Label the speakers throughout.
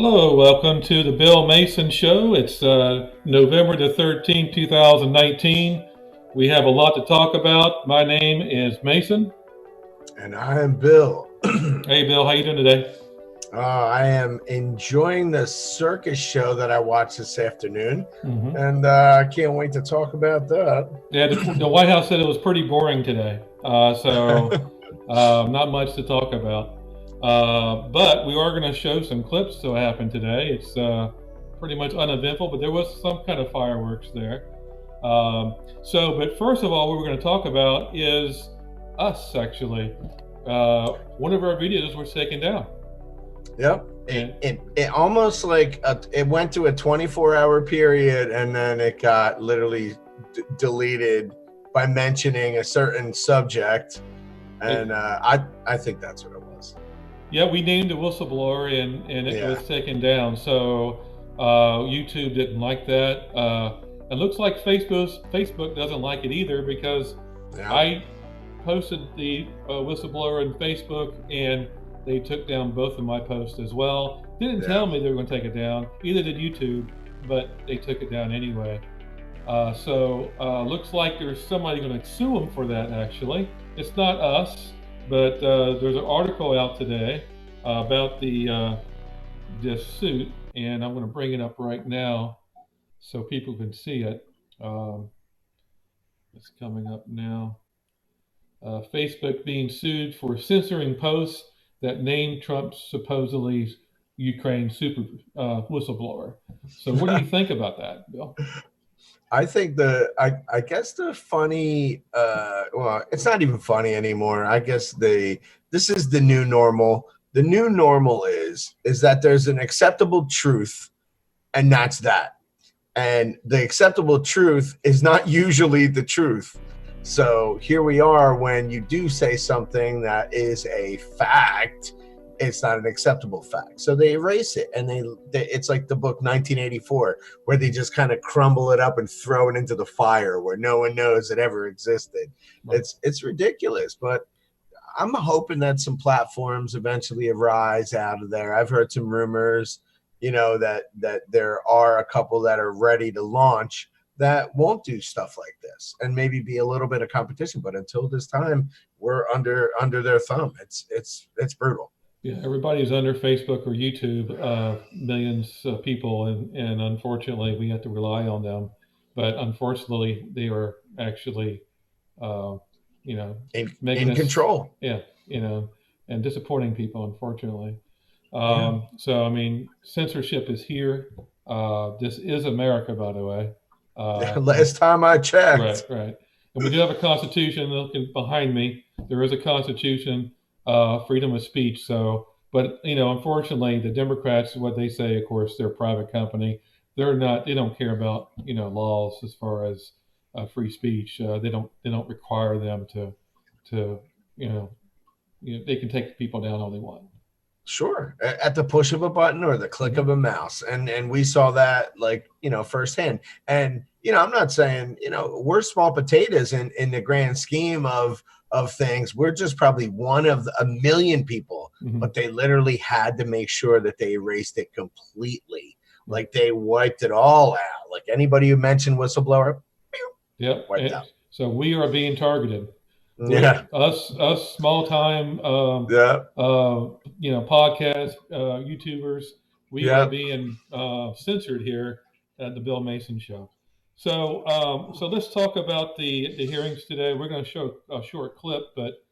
Speaker 1: Hello, welcome to the Bill Mason Show. It's November the 13th, 2019. We have a lot to talk about. My name is Mason.
Speaker 2: And I am Bill.
Speaker 1: Hey, Bill, how you doing today?
Speaker 2: I am enjoying the circus show that I watched this afternoon, and I can't wait to talk about that.
Speaker 1: Yeah, the White House said it was pretty boring today, so not much to talk about. But we are going to show some clips that happened today. It's pretty much uneventful, but there was some kind of fireworks there. But first of all, what we're going to talk about is us, actually. One of our videos was taken down.
Speaker 2: Yep. It almost like it went to a 24-hour period, and then it got literally deleted by mentioning a certain subject, and I think that's what it was.
Speaker 1: Yeah, we named a whistleblower, and it was taken down. So YouTube didn't like that. It looks like Facebook doesn't like it either, because I posted the whistleblower on Facebook, and they took down both of my posts as well. Didn't tell me they were going to take it down. Either did YouTube, but they took it down anyway. So looks like there's somebody going to sue them for that, actually. It's not us, but there's an article out today about this suit, and I'm going to bring it up right now so people can see it. It's coming up now. Facebook being sued for censoring posts that name Trump's supposedly Ukraine super whistleblower. So what do you think about that, Bill?
Speaker 2: I think I guess the funny, well, it's not even funny anymore. I guess this is the new normal. The new normal is that there's an acceptable truth, and that's that. And the acceptable truth is not usually the truth. So here we are, when you do say something that is a fact, it's not an acceptable fact. So they erase it, and it's like the book 1984, where they just kind of crumble it up and throw it into the fire where no one knows it ever existed. Right. It's ridiculous, but I'm hoping that some platforms eventually arise out of there. I've heard some rumors, that there are a couple that are ready to launch that won't do stuff like this, and maybe be a little bit of competition. But until this time, we're under their thumb. It's brutal.
Speaker 1: Yeah, everybody's under Facebook or YouTube, millions of people, and unfortunately, we have to rely on them. But unfortunately, they are actually,
Speaker 2: in control.
Speaker 1: Yeah, and disappointing people, unfortunately. So, I mean, censorship is here. This is America, by the way.
Speaker 2: Last time I checked.
Speaker 1: Right. And we do have a constitution. Looking behind me, there is a constitution, freedom of speech. So, but unfortunately, the Democrats, what they say, of course, they're a private company. They don't care about laws as far as free speech. They don't require them to they can take people down all they want.
Speaker 2: Sure, at the push of a button or the click of a mouse, and we saw that firsthand. And I'm not saying we're small potatoes in the grand scheme of things. We're just probably one of a million people, but they literally had to make sure that they erased it completely, like they wiped it all out. Like anybody who mentioned whistleblower, wiped out.
Speaker 1: So we are being targeted.
Speaker 2: Yeah,
Speaker 1: us small time podcast YouTubers, we are being censored here at the Bill Mason Show. So let's talk about the hearings today. We're going to show a short clip, but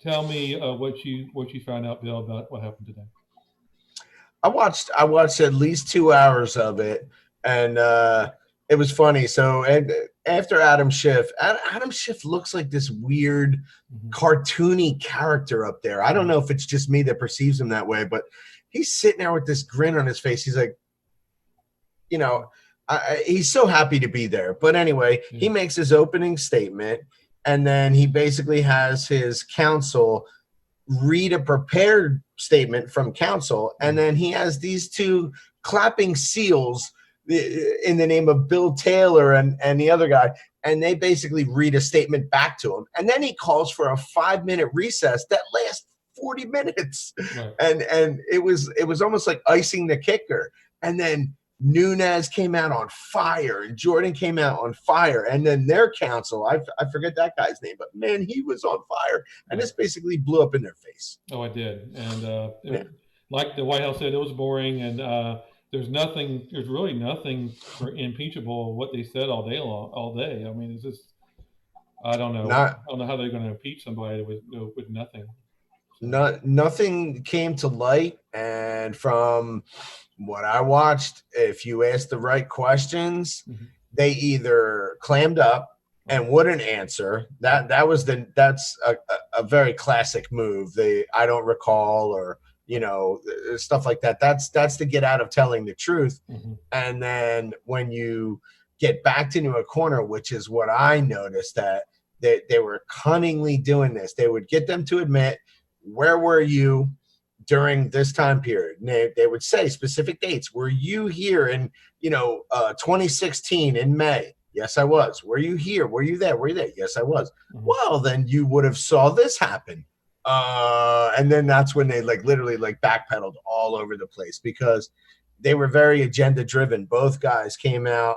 Speaker 1: tell me what you found out, Bill, about what happened today.
Speaker 2: I watched at least 2 hours of it, and it was funny. So, and after Adam Schiff looks like this weird cartoony character up there. I don't know if it's just me that perceives him that way, but he's sitting there with this grin on his face. He's like, he's so happy to be there. But anyway, he makes his opening statement, and then he basically has his counsel read a prepared statement from counsel, and then he has these two clapping seals in the name of Bill Taylor and the other guy, and they basically read a statement back to him. And then he calls for a 5-minute recess that lasts 40 minutes.
Speaker 1: Right.
Speaker 2: And it was almost like icing the kicker. And then Nunes came out on fire, and Jordan came out on fire, and then their counsel, I forget that guy's name, but man, he was on fire, and this basically blew up in their face.
Speaker 1: Oh, I did, and like the White House said, it was boring, and there's really nothing for impeachable what they said all day. I mean, it's just, I don't know how they're going to impeach somebody with nothing.
Speaker 2: So. Nothing came to light, and from what I watched, if you asked the right questions, they either clammed up and wouldn't answer. That's a very classic move. I don't recall, or stuff like that. That's to get out of telling the truth. And then when you get backed into a corner, which is what I noticed, that they were cunningly doing this. They would get them to admit, where were you during this time period? And they would say specific dates. Were you here in 2016 in May? Yes, I was. Were you here? Were you there? Were you there? Yes, I was. Well, then you would have saw this happen. And then that's when they literally backpedaled all over the place, because they were very agenda driven. Both guys came out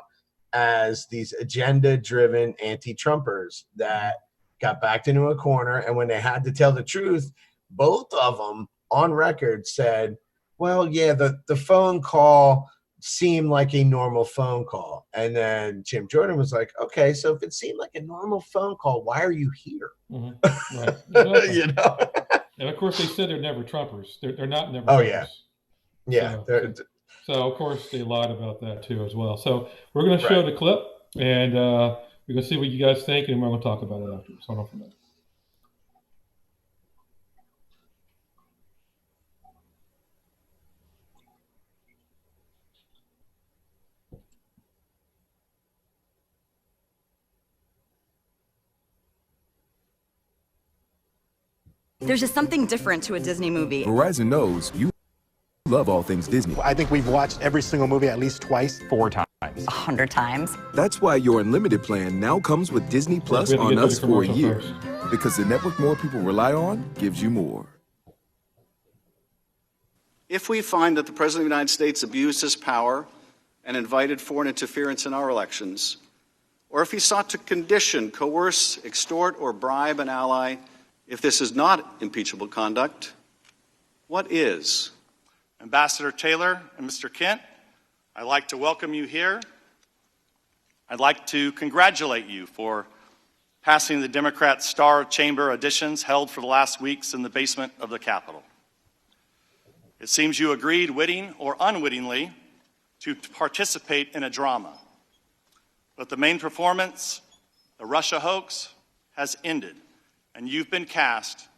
Speaker 2: as these agenda driven anti-Trumpers that got backed into a corner. And when they had to tell the truth, both of them on record said, well, yeah, the phone call seemed like a normal phone call. And then Jim Jordan was like, okay, so if it seemed like a normal phone call, why are you here?
Speaker 1: Right. Exactly. And of course they said they're never Trumpers. They're not never Trumpers.
Speaker 2: Yeah.
Speaker 1: So of course they lied about that too as well. So we're going to show the clip, and we're going to see what you guys think, and we're going to talk about it after. So from that.
Speaker 3: There's just something different to a Disney movie.
Speaker 4: Verizon knows you love all things Disney.
Speaker 5: I think we've watched every single movie at least twice. 4 times.
Speaker 3: 100 times.
Speaker 4: That's why your unlimited plan now comes with Disney Plus on us for a year. Because the network more people rely on gives you more.
Speaker 6: If we find that the President of the United States abused his power and invited foreign interference in our elections, or if he sought to condition, coerce, extort, or bribe an ally, if this is not impeachable conduct, what is?
Speaker 7: Ambassador Taylor and Mr. Kent, I'd like to welcome you here. I'd like to congratulate you for passing the Democrat Star Chamber auditions held for the last weeks in the basement of the Capitol. It seems you agreed, witting or unwittingly, to participate in a drama. But the main performance, the Russia hoax, has ended, and you've been cast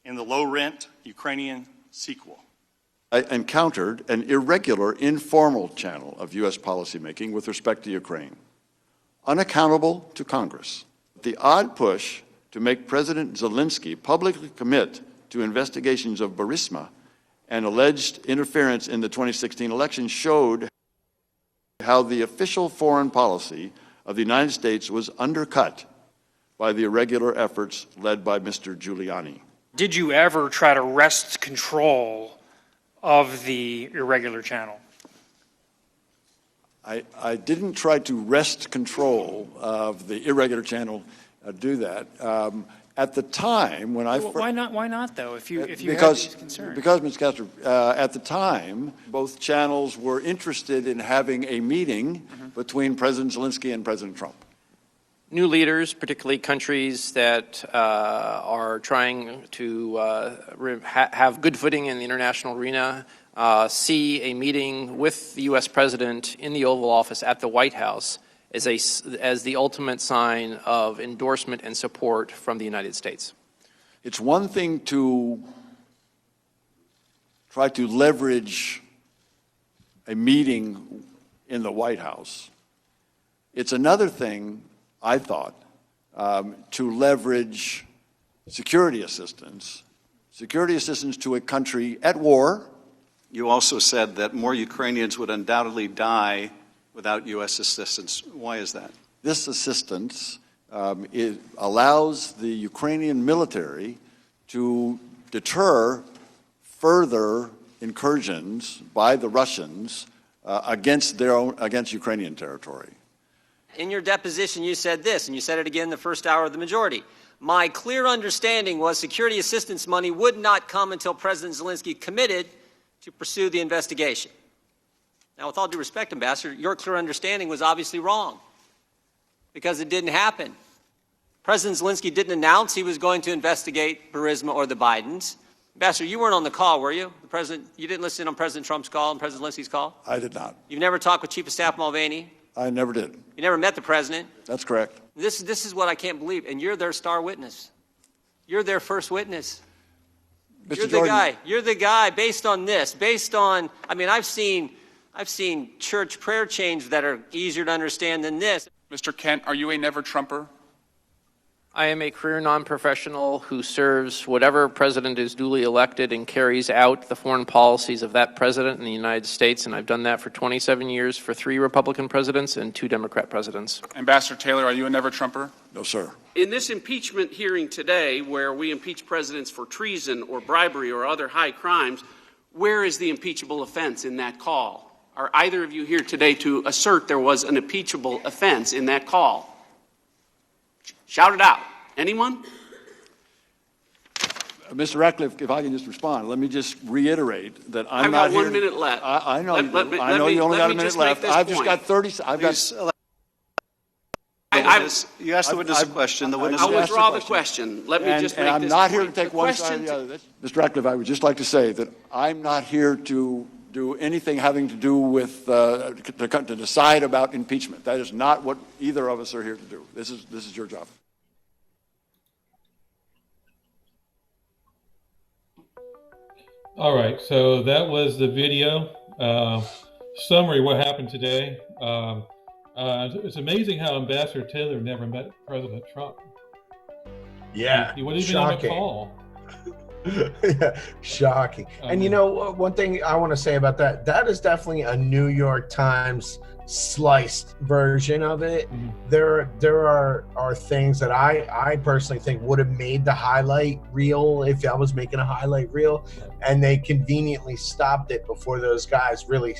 Speaker 7: in the low-rent Ukrainian sequel.
Speaker 8: I encountered an irregular, informal channel of U.S. policymaking with respect to Ukraine, unaccountable to Congress. The odd push to make President Zelensky publicly commit to investigations of Burisma and alleged interference in the 2016 election showed how the official foreign policy of the United States was undercut by the irregular efforts led by Mr. Giuliani.
Speaker 9: Did you ever try to wrest control of the irregular channel?
Speaker 8: I didn't try to wrest control of the irregular channel, do that. At the time when I
Speaker 9: why not though? If you have these concerns.
Speaker 8: Because, Ms. Castro, at the time both channels were interested in having a meeting between President Zelensky and President Trump.
Speaker 10: New leaders, particularly countries that are trying to have good footing in the international arena, see a meeting with the U.S. President in the Oval Office at the White House as the ultimate sign of endorsement and support from the United States.
Speaker 8: It's one thing to try to leverage a meeting in the White House. It's another thing, I thought, to leverage security assistance to a country at war.
Speaker 6: You also said that more Ukrainians would undoubtedly die without U.S. assistance. Why is that?
Speaker 8: This assistance allows the Ukrainian military to deter further incursions by the Russians against Ukrainian territory.
Speaker 11: In your deposition, you said this, and you said it again in the first hour of the majority. My clear understanding was security assistance money would not come until President Zelensky committed to pursue the investigation. Now, with all due respect, Ambassador, your clear understanding was obviously wrong because it didn't happen. President Zelensky didn't announce he was going to investigate Burisma or the Bidens. Ambassador, you weren't on the call, were you? You didn't listen on President Trump's call and President Zelensky's call?
Speaker 8: I did not.
Speaker 11: You've never talked with Chief of Staff Mulvaney?
Speaker 8: I never did.
Speaker 11: You never met the president?
Speaker 8: That's correct.
Speaker 11: This is what I can't believe, and you're their star witness. You're their first witness.
Speaker 8: Mr.
Speaker 11: You're
Speaker 8: Jordan,
Speaker 11: the guy. You're the guy based on this, based on, I mean, I've seen church prayer chains that are easier to understand than this.
Speaker 12: Mr. Kent, are you a never-Trumper?
Speaker 10: I am a career non-professional who serves whatever president is duly elected and carries out the foreign policies of that president in the United States, and I've done that for 27 years for 3 Republican presidents and 2 Democrat presidents.
Speaker 12: Ambassador Taylor, are you a never-Trumper?
Speaker 8: No, sir.
Speaker 13: In this impeachment hearing today, where we impeach presidents for treason or bribery or other high crimes, where is the impeachable offense in that call? Are either of you here today to assert there was an impeachable offense in that call? Shout it out. Anyone?
Speaker 8: Mr. Ratcliffe, if I can just respond, let me just reiterate that I'm not here.
Speaker 13: I've got 1 minute left.
Speaker 8: I know I know you only got a minute left. I've just got 30. I've got.
Speaker 6: You asked the witness a question. The witness
Speaker 13: I'll withdraw the question. Let me just make this point.
Speaker 8: I'm not here to take one side or the other. Mr. Ratcliffe, I would just like to say that I'm not here to do anything having to do with to decide about impeachment. That is not what either of us are here to do. This is your job.
Speaker 1: All right, so that was the video. Summary, what happened today. It's amazing how Ambassador Taylor never met President Trump.
Speaker 2: Yeah,
Speaker 1: he wasn't even on the call.
Speaker 2: Yeah, shocking. And you know, one thing I want to say about that is definitely a New York Times sliced version of it.
Speaker 1: Mm-hmm.
Speaker 2: There are things that I personally think would have made the highlight reel if I was making a highlight reel, and they conveniently stopped it before those guys really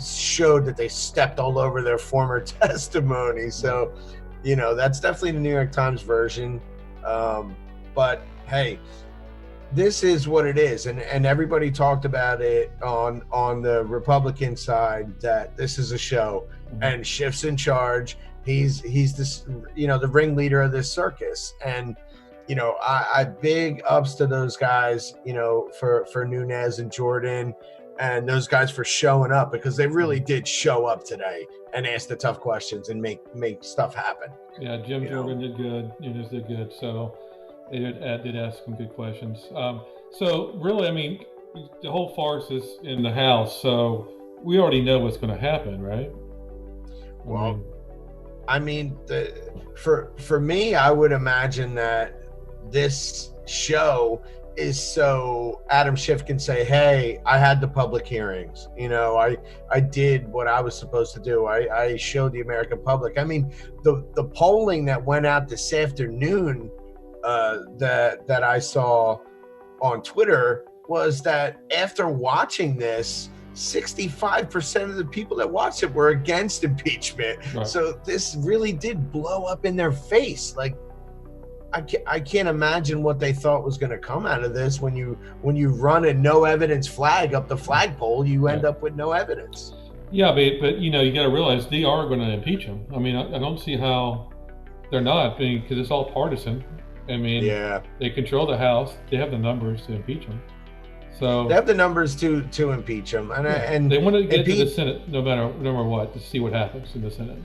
Speaker 2: showed that they stepped all over their former testimony. So, you know, that's definitely the New York Times version. But hey, this is what it is, and everybody talked about it on the Republican side that this is a show, and Schiff's in charge. He's this, you know, the ringleader of this circus, and you know, I big ups to those guys, you know, for Nunes and Jordan and those guys for showing up, because they really did show up today and ask the tough questions and make stuff happen.
Speaker 1: Yeah, Jim Jordan did good. Nunes did good. So. They did ask some good questions. So really, I mean, the whole farce is in the House, so we already know what's going to happen, right?
Speaker 2: Well, I mean, for me, I would imagine that this show is so Adam Schiff can say, hey, I had the public hearings. You know, I did what I was supposed to do. I showed the American public. I mean, the polling that went out this afternoon that I saw on Twitter was that after watching this, 65% of the people that watched it were against impeachment. Right. So this really did blow up in their face. Like, I can't imagine what they thought was going to come out of this. When you run a no evidence flag up the flagpole, you end up with no evidence.
Speaker 1: Yeah, but you know, you got to realize they are going to impeach him. I mean, I don't see how they're not, because it's all partisan. I mean, they control the House. They have the numbers to impeach him. So
Speaker 2: they have the numbers to impeach him, and
Speaker 1: they want to get to the Senate no matter what, to see what happens in the Senate.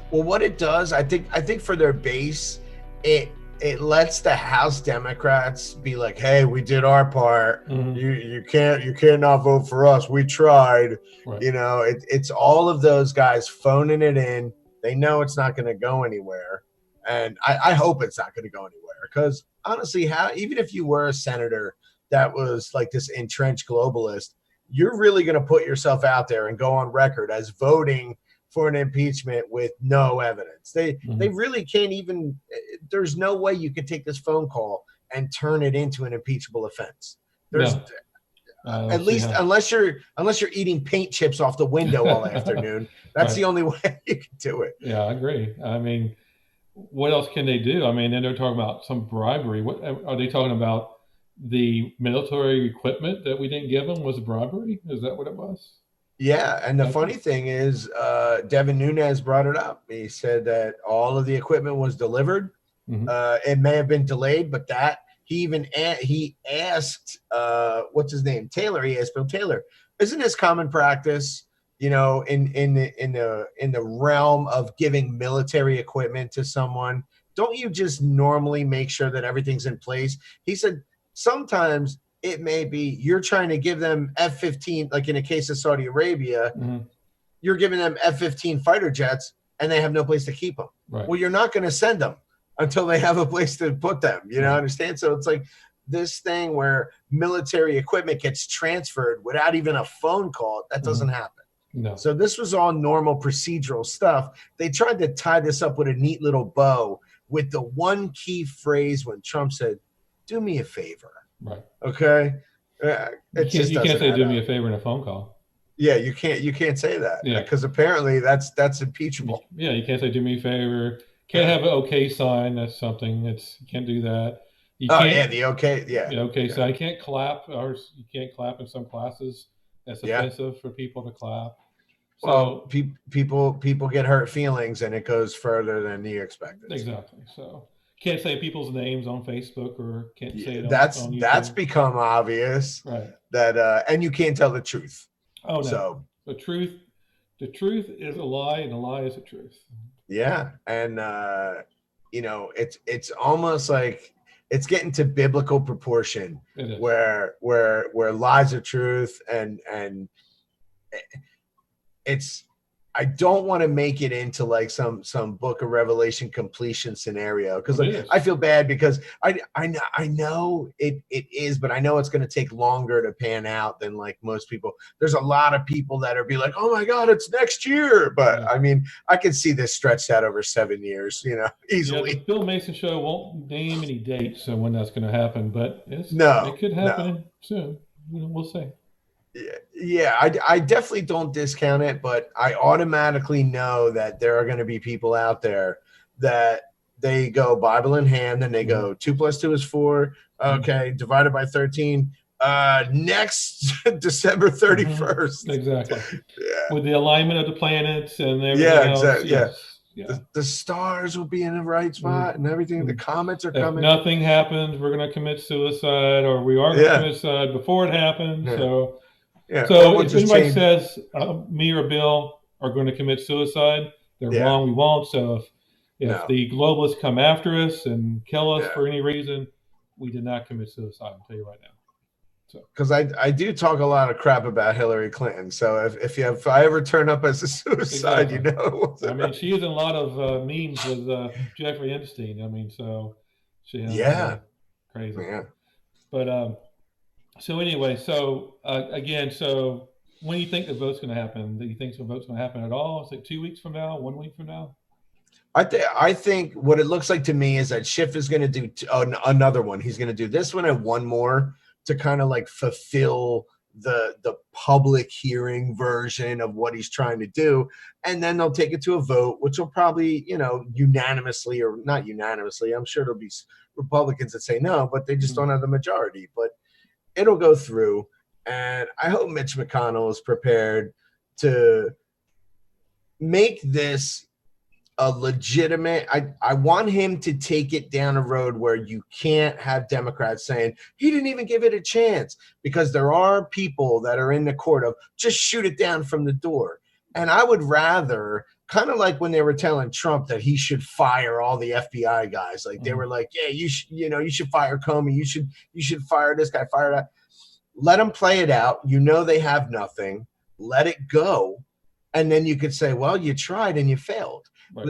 Speaker 2: Well, what it does, I think for their base, it lets the House Democrats be like, hey, we did our part. Mm-hmm. You can't not vote for us. We tried. Right. You know, it's all of those guys phoning it in. They know it's not going to go anywhere. And I hope it's not going to go anywhere, because honestly, even if you were a senator that was like this entrenched globalist, you're really going to put yourself out there and go on record as voting for an impeachment with no evidence. They really can't even. There's no way you could take this phone call and turn it into an impeachable offense. At least unless you're eating paint chips off the window all afternoon. That's the only way you can do it.
Speaker 1: Yeah, I agree. I mean, what else can they do? I mean, then they're talking about some bribery. What are they talking about? The military equipment that we didn't give them was bribery? Is that what it was?
Speaker 2: Yeah, and the funny thing is, Devin Nunes brought it up. He said that all of the equipment was delivered. It may have been delayed, but that he asked what's his name, Taylor. He asked Bill Taylor, isn't this common practice? You know, in the realm of giving military equipment to someone, don't you just normally make sure that everything's in place? He said sometimes it may be you're trying to give them F-15, like in a case of Saudi Arabia, you're giving them F-15 fighter jets and they have no place to keep them.
Speaker 1: Right.
Speaker 2: Well, you're not going to send them until they have a place to put them. You know, understand? So it's like this thing where military equipment gets transferred without even a phone call. That doesn't happen.
Speaker 1: No.
Speaker 2: So this was all normal procedural stuff. They tried to tie this up with a neat little bow with the one key phrase when Trump said, "Do me a favor."
Speaker 1: Right.
Speaker 2: Okay.
Speaker 1: You can't say "do me a favor" in a phone call.
Speaker 2: Yeah, you can't say that.
Speaker 1: Yeah,
Speaker 2: because apparently that's impeachable.
Speaker 1: Yeah, you can't say "do me a favor." Can't have an okay sign. That's something. You can't do that. You can't,
Speaker 2: the okay. Yeah.
Speaker 1: The okay sign. You can't clap, or you can't clap in some classes. That's offensive for people to clap. So,
Speaker 2: well, people get hurt feelings, and it goes further than you expected.
Speaker 1: Exactly. So can't say people's names on Facebook, or can't say it on YouTube.
Speaker 2: That's become obvious.
Speaker 1: Right.
Speaker 2: That and you can't tell the truth.
Speaker 1: Oh no.
Speaker 2: So
Speaker 1: the truth is a lie, and a lie is a truth.
Speaker 2: Yeah, and you know, it's almost like it's getting to biblical proportion where lies are truth, and it's, I don't want to make it into like some Book of Revelation completion scenario, because like, I feel bad because I know it is, but I know it's going to take longer to pan out than like most people. There's a lot of people that are be like, oh my God, it's next year. But I mean, I can see this stretched out over 7 years, you know, easily.
Speaker 1: Yeah, the Bill Mason show won't name any dates on when that's going to happen, but it could happen soon. You know, we'll see.
Speaker 2: Yeah, I definitely don't discount it, but I automatically know that there are going to be people out there that they go Bible in hand and they go 2 + 2 is 4. Okay, divided by 13. Next December 31st.
Speaker 1: Exactly. With the alignment of the planets and everything else.
Speaker 2: Exactly. Yeah. The stars will be in the right spot and everything. The comets are coming.
Speaker 1: If nothing happens, we're going to commit suicide, or we are going to commit suicide before it happens. So.
Speaker 2: Yeah.
Speaker 1: So if anybody says me or Bill are going to commit suicide, they're wrong. We won't. So if the globalists come after us and kill us for any reason, we did not commit suicide. I'll tell you right now. So
Speaker 2: because I do talk a lot of crap about Hillary Clinton. So if I ever turn up as a suicide, you know.
Speaker 1: I mean, she is in a lot of memes with Jeffrey Epstein. I mean, so she crazy.
Speaker 2: Yeah.
Speaker 1: But so anyway, so again, so when do you think the vote's going to happen? Do you think the vote's going to happen at all? It's like 2 weeks from now, 1 week from now?
Speaker 2: I think what it looks like to me is that Schiff is going to do another one. He's going to do this one and one more to kind of like fulfill the public hearing version of what he's trying to do. And then they'll take it to a vote, which will probably, you know, unanimously or not unanimously. I'm sure there'll be Republicans that say no, but they just don't have the majority. But it'll go through, and I hope Mitch McConnell is prepared to make this a legitimate. I want him to take it down a road where you can't have Democrats saying he didn't even give it a chance, because there are people that are in the court of just shoot it down from the door. And I would rather, kind of like when they were telling Trump that he should fire all the FBI guys, like they were like, yeah, you should fire Comey, you should fire this guy, fire that. Let them play it out. You know they have nothing. Let it go, and then you could say, well, you tried and you failed. Right.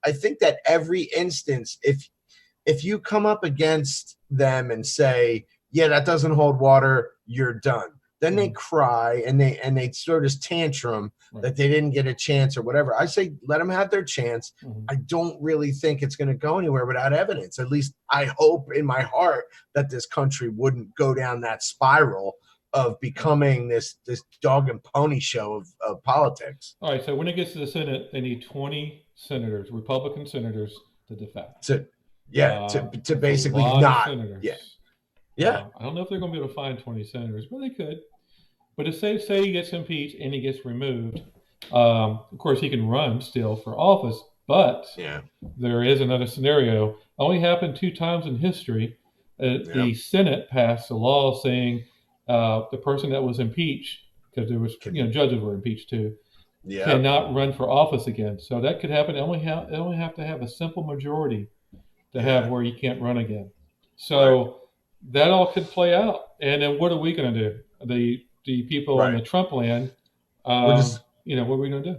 Speaker 2: I think that every instance, if you come up against them and say, yeah, that doesn't hold water, you're done. Then they cry and they sort of tantrum that they didn't get a chance or whatever. I say, let them have their chance. I don't really think it's going to go anywhere without evidence. At least I hope in my heart that this country wouldn't go down that spiral of becoming this dog and pony show of politics.
Speaker 1: All right, so when it gets to the Senate, they need 20 senators, Republican senators, to defect.
Speaker 2: To basically not.
Speaker 1: Senators.
Speaker 2: Yeah.
Speaker 1: I don't know if they're going to be able to find 20 senators, but they could. But if say he gets impeached and he gets removed, of course he can run still for office. But there is another scenario. Only happened 2 times in history. The Senate passed a law saying the person that was impeached, because there was judges were impeached too, cannot run for office again. So that could happen. They only have to have a simple majority to have where you can't run again. So that all could play out. And then what are we going to do? The people in the Trump land, what are we going to do?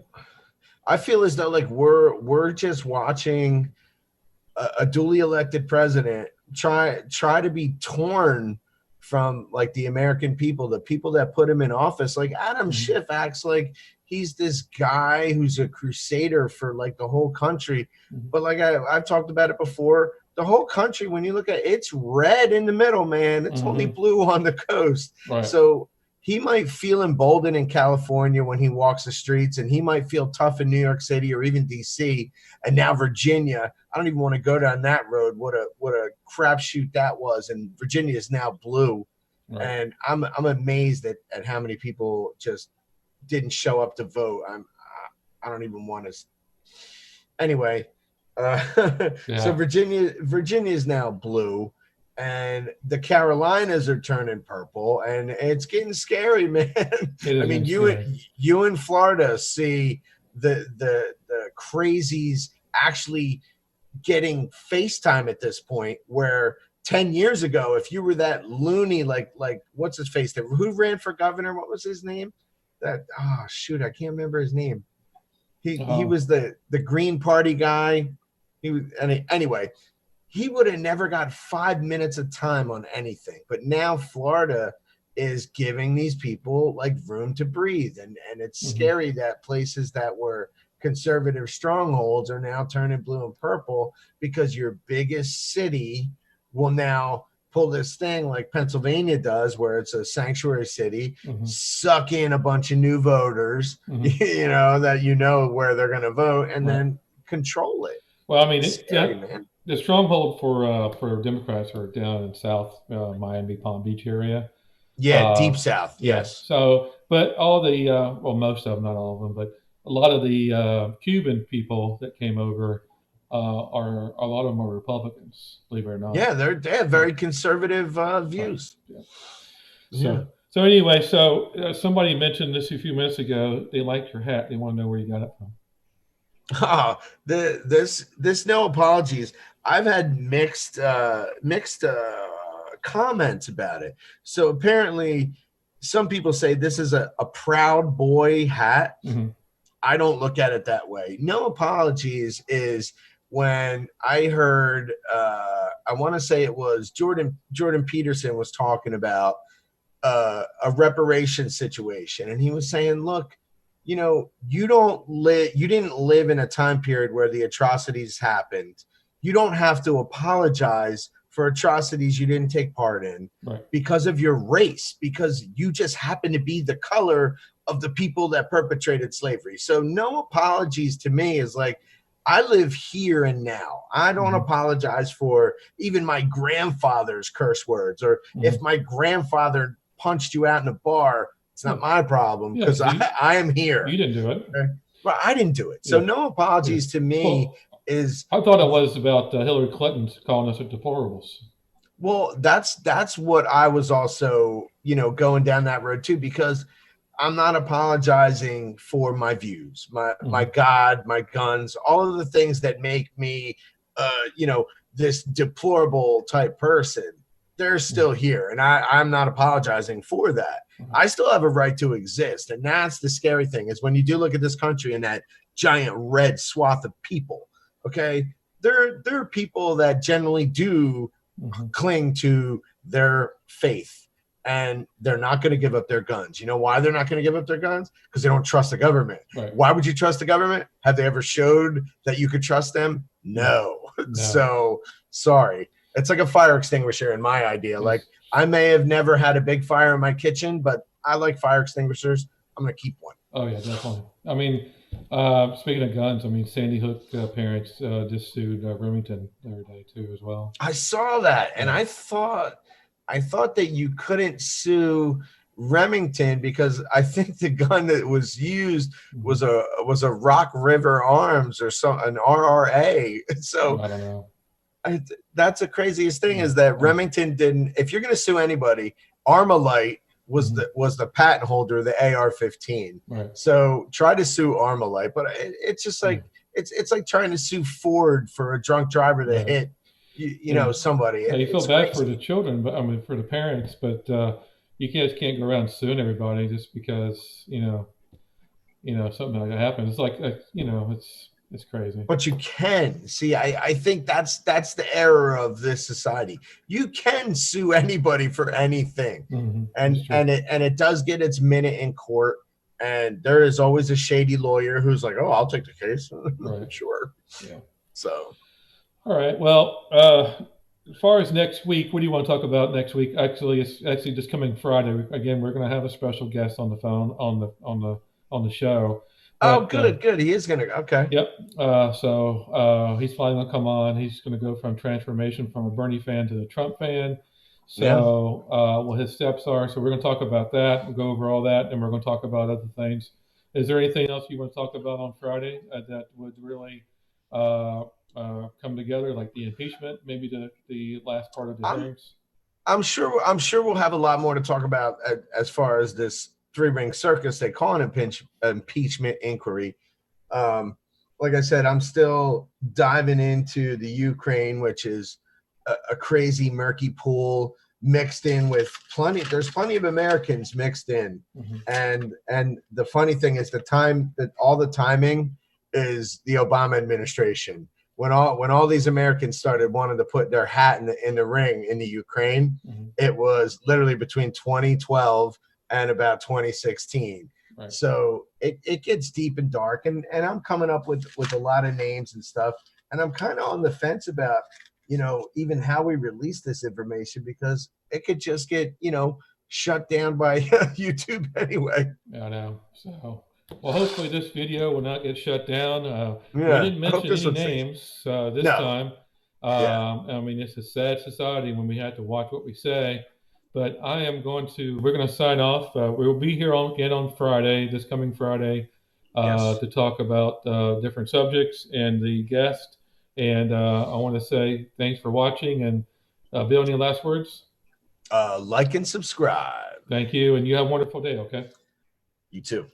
Speaker 2: I feel as though like we're just watching a duly elected president try to be torn from like the American people, the people that put him in office. Like Adam Schiff acts like he's this guy who's a crusader for like the whole country. But like I've talked about it before, the whole country, when you look at it, it's red in the middle, man. It's only blue on the coast. So he might feel emboldened in California when he walks the streets, and he might feel tough in New York City or even DC. And now Virginia, I don't even want to go down that road. What a crapshoot that was. And Virginia is now blue. And I'm amazed at how many people just didn't show up to vote. I don't even want to. Anyway, so Virginia is now blue. And the Carolinas are turning purple, and it's getting scary, man. I mean, you in Florida see the crazies actually getting FaceTime at this point, where 10 years ago, if you were that loony, like what's his face, who ran for governor? What was his name? I can't remember his name. He was the Green Party guy. Anyway. He would have never got 5 minutes of time on anything. But now Florida is giving these people like room to breathe. And it's scary that places that were conservative strongholds are now turning blue and purple, because your biggest city will now pull this thing like Pennsylvania does, where it's a sanctuary city, suck in a bunch of new voters, that where they're going to vote, and then control it.
Speaker 1: Well, I mean,
Speaker 2: it's scary, man.
Speaker 1: The stronghold for Democrats are down in South Miami, Palm Beach area.
Speaker 2: Yeah, deep South. Yes.
Speaker 1: So, but all the most of them, not all of them, but a lot of the Cuban people that came over a lot of them are Republicans, believe it or not.
Speaker 2: Yeah, they have very conservative views.
Speaker 1: So anyway, somebody mentioned this a few minutes ago. They liked your hat. They want to know where you got it from.
Speaker 2: This no apologies. I've had mixed comments about it. So apparently some people say this is a Proud Boy hat. I don't look at it that way. No apologies is when I heard I want to say it was Jordan Peterson was talking about a reparation situation, and he was saying, look, you didn't live in a time period where the atrocities happened. You don't have to apologize for atrocities you didn't take part in because of your race, because you just happen to be the color of the people that perpetrated slavery. So no apologies to me is like, I live here and now. I don't apologize for even my grandfather's curse words, or if my grandfather punched you out in a bar, it's not my problem, because I am here.
Speaker 1: You didn't do it.
Speaker 2: Okay? Well, I didn't do it. So no apologies to me is.
Speaker 1: I thought it was about Hillary Clinton calling us deplorables.
Speaker 2: Well, that's what I was also, going down that road too, because I'm not apologizing for my views, my God, my guns, all of the things that make me, this deplorable type person. They're still here, and I'm not apologizing for that. I still have a right to exist, and that's the scary thing, is when you do look at this country and that giant red swath of people, okay, there are people that generally do cling to their faith, and they're not going to give up their guns. You know why they're not going to give up their guns? Because they don't trust the government. Why would you trust the government? Have they ever showed that you could trust them? No. So, sorry. It's like a fire extinguisher in my idea. Like I may have never had a big fire in my kitchen, but I like fire extinguishers. I'm going to keep one.
Speaker 1: Oh yeah, definitely. I mean, speaking of guns, I mean, Sandy Hook parents just sued Remington the other day too, as well.
Speaker 2: I saw that, and I thought that you couldn't sue Remington because I think the gun that was used was a Rock River Arms or an RRA. So
Speaker 1: I don't know.
Speaker 2: That's the craziest thing is that Remington didn't. If you're going to sue anybody, Armalite was the patent holder of the AR-15.
Speaker 1: Right.
Speaker 2: So try to sue Armalite, but it's just like it's like trying to sue Ford for a drunk driver that hit you know somebody.
Speaker 1: Yeah, you feel bad for the children, but I mean for the parents, but you just can't go around suing everybody just because you know something like that happens. It's like it's crazy.
Speaker 2: But you can see. I think that's the error of this society. You can sue anybody for anything, and it does get its minute in court. And there is always a shady lawyer who's like, "Oh, I'll take the case."
Speaker 1: Right.
Speaker 2: Sure.
Speaker 1: Yeah.
Speaker 2: So.
Speaker 1: All right. Well, as far as next week, what do you want to talk about next week? Actually, it's actually just coming Friday. Again, we're going to have a special guest on the phone on the show.
Speaker 2: But, good. He is going to. Okay.
Speaker 1: Yep. So he's finally going to come on. He's going to go from transformation from a Bernie fan to a Trump fan. So what his steps are. So we're going to talk about that. We'll go over all that, and we're going to talk about other things. Is there anything else you want to talk about on Friday that would really come together, like the impeachment, maybe the last part of the hearings?
Speaker 2: I'm sure we'll have a lot more to talk about as far as this three-ring circus they call an impeachment inquiry. Like I said, I'm still diving into the Ukraine, which is a crazy murky pool mixed in with there's plenty of Americans mixed in. And the funny thing is all the timing is the Obama administration. When all these Americans started wanting to put their hat in the ring in the Ukraine, it was literally between 2012 and about 2016.
Speaker 1: Right.
Speaker 2: So it gets deep and dark, and I'm coming up with a lot of names and stuff, and I'm kind of on the fence about even how we release this information because it could just get shut down by YouTube anyway.
Speaker 1: I know. So. Well, hopefully this video will not get shut down. We
Speaker 2: Yeah,
Speaker 1: didn't
Speaker 2: I hope
Speaker 1: mention
Speaker 2: this
Speaker 1: any
Speaker 2: one's safe.
Speaker 1: names this
Speaker 2: No.
Speaker 1: time. I mean, it's a sad society when we have to watch what we say. But we're going to sign off. We'll be here again on Friday, this coming Friday, to talk about different subjects and the guest. And I want to say thanks for watching. And Bill, any last words?
Speaker 2: Like and subscribe.
Speaker 1: Thank you. And you have a wonderful day, okay?
Speaker 2: You too.